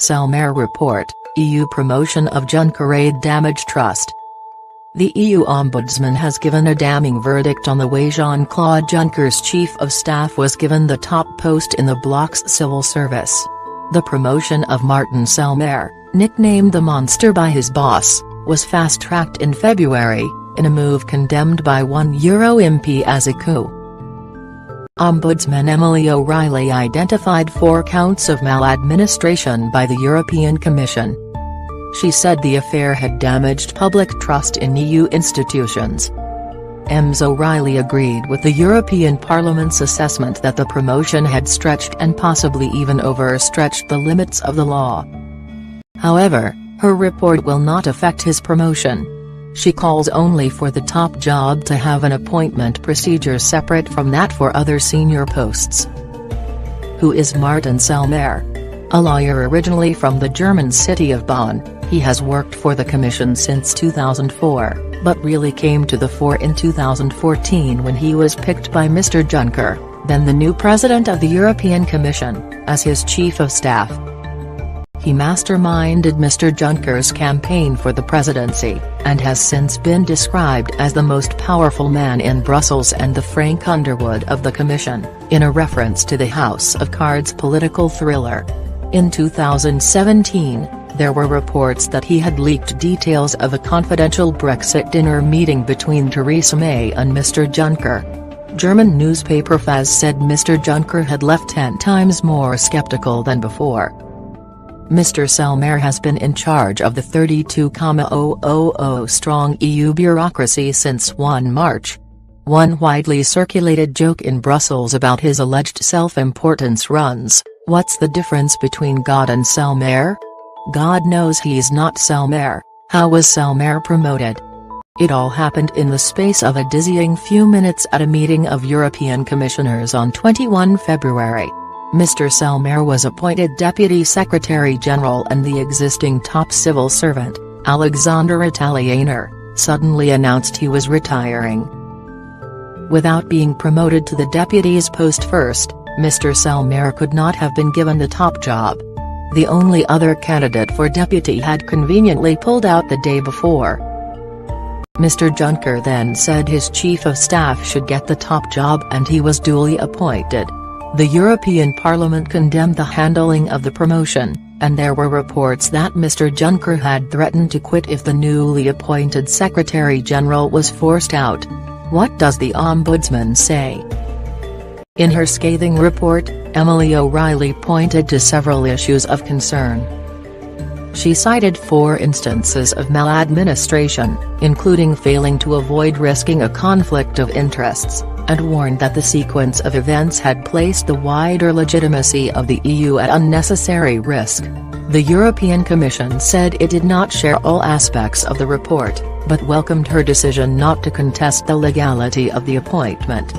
Selmayr report, EU promotion of Juncker aide damaged trust. The EU Ombudsman has given a damning verdict on the way Jean-Claude Juncker's chief of staff was given the top post in the bloc's civil service. The promotion of Martin Selmayr, nicknamed the Monster by his boss, was fast-tracked in February, in a move condemned by one Euro MP as a coup. Ombudsman Emily O'Reilly identified 4 counts of maladministration by the European Commission. She said the affair had damaged public trust in EU institutions. Ms O'Reilly agreed with the European Parliament's assessment that the promotion had stretched and possibly even overstretched the limits of the law. However, her report will not affect his promotion. She calls only for the top job to have an appointment procedure separate from that for other senior posts. Who is Martin Selmayr? A lawyer originally from the German city of Bonn, he has worked for the Commission since 2004, but really came to the fore in 2014 when he was picked by Mr. Juncker, then the new president of the European Commission, as his chief of staff. He masterminded Mr. Juncker's campaign for the presidency, and has since been described as the most powerful man in Brussels and the Frank Underwood of the Commission, in a reference to the House of Cards political thriller. In 2017, there were reports that he had leaked details of a confidential Brexit dinner meeting between Theresa May and Mr. Juncker. German newspaper FAZ said Mr. Juncker had left 10 times more skeptical than before. Mr. Selmayr has been in charge of the 32,000-strong EU bureaucracy since 1 March. One widely circulated joke in Brussels about his alleged self-importance runs, "What's the difference between God and Selmayr? God knows he's not Selmayr, how was Selmayr promoted?" It all happened in the space of a dizzying few minutes at a meeting of European commissioners on 21 February. Mr. Selmayr was appointed Deputy Secretary-General and the existing top civil servant, Alexander Italianer, suddenly announced he was retiring. Without being promoted to the deputy's post first, Mr. Selmayr could not have been given the top job. The only other candidate for deputy had conveniently pulled out the day before. Mr. Juncker then said his chief of staff should get the top job and he was duly appointed. The European Parliament condemned the handling of the promotion, and there were reports that Mr. Juncker had threatened to quit if the newly appointed Secretary-General was forced out. What does the Ombudsman say? In her scathing report, Emily O'Reilly pointed to several issues of concern. She cited 4 instances of maladministration, including failing to avoid risking a conflict of interests, and warned that the sequence of events had placed the wider legitimacy of the EU at unnecessary risk. The European Commission said it did not share all aspects of the report, but welcomed her decision not to contest the legality of the appointment.